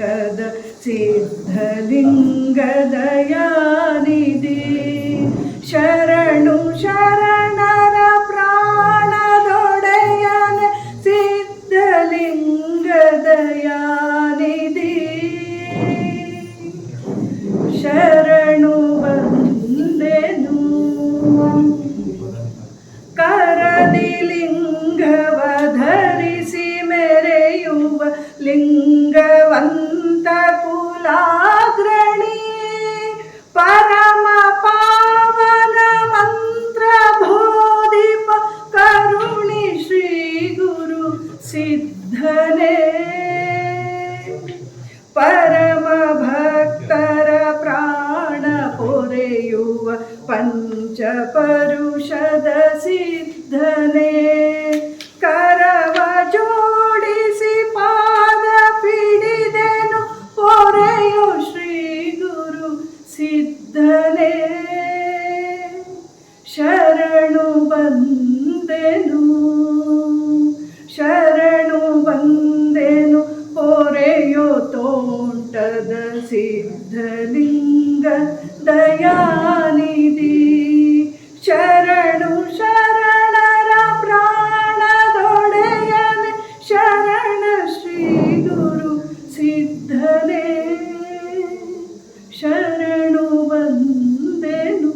ತೋಂಟದ ಸಿದ್ಧಲಿಂಗ ದಯಾನಿಧಿ ಶರಣು ಶರಣರ ಪ್ರಾಣದೊಡೆಯನ ಸಿದ್ಧಲಿಂಗ ದಯಾನಿಧಿ ಶರಣು ಬಂದೆನು ಕರದಿ ಲಿಂಗವ ಧರಿಸಿ ಮೆರೆಯುವ ಲಿಂಗವಂತ ಕುಲಾಗ್ರಣಿ ಪರಮ ಪಾವನ ಮಂತ್ರ ಬೋಧಿಪ ಕರುಣಿ ಶ್ರೀ ಗುರು ಸಿದ್ಧನೇ ಪರಮ ಭಕ್ತರ ಪ್ರಾಣ ಪೊರೆಯುವ ಪಂಚಪರುಷದ ಸಿದ್ಧನೇ ಕರವ ಜೋಡಿಸಿ ಪಾದ ಪಿಡಿದೆನು ಪೊರೆಯು ಶ್ರೀ ಗುರು ಸಿದ್ಧನೇ ಶರಣು ಬಂದೆನು ಶರಣು ಬಂದೆನು ಪೊರೆಯೋ ತೋಂಟದ ಸಿದ್ಧಲಿಂಗ ದಯಾನಿಧಿ ಶರಣು ಶರಣರ ಪ್ರಾಣದೊಡೆಯನೆ ಶರಣ ಶ್ರೀ ಗುರು ಸಿದ್ಧನೇ ಶರಣು ಬಂದೆನು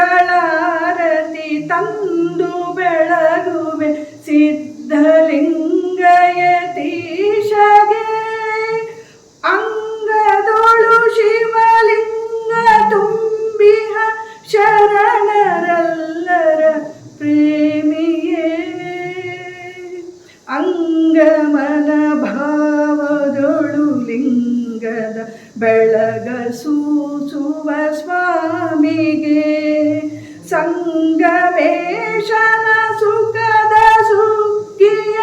ಮಂಗಳಾರತಿ ತಂದು ಬೆಳಗುವೆ ಸಿದ್ಧಲಿಂಗ ಯತೀಶಗೆ ಅಂಗದೊಳು ಶಿವಲಿಂಗ ತುಂಬಿಹ ಶರಣರೆಲ್ಲರ ಪ್ರೇಮಿಯೇ ಅಂಗಮನ ಭಾವದೊಳು ಲಿಂಗದ ಬೆಳಗ ಸೂಸುವ ಸ್ವಾಮಿಗೆ ಸಂಗಮೇಶನ ಸುಖದ ಸುಗ್ಗಿಯ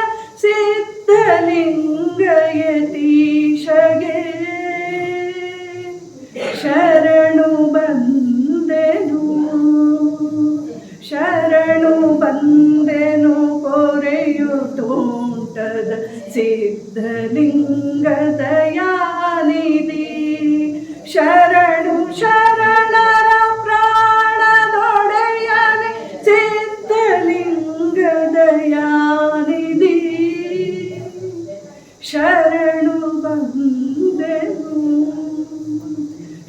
ಸಿದ್ಧಲಿಂಗ ಯತೀಶಗೆ ಶರಣು ಬಂದೆನು ಶರಣು ಬಂದೆನು ಪೊರೆಯು ತೋಂಟದ ಸಿದ್ಧಲಿಂಗ ದಯಾನಿಧಿ ಶರಣು ಶರಣರ ಪ್ರಾಣದೊಡೆಯನೆ ಸಿದ್ಧಲಿಂಗ ದಯಾನಿಧಿ ಶರಣು ಬಂದೆನು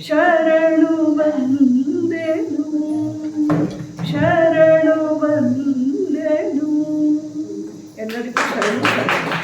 ಶರಣು ಬಂದೆನು ಶರಣು ಬಂದೆನು ಎಲ್ಲರಿಗೂ ಶರಣು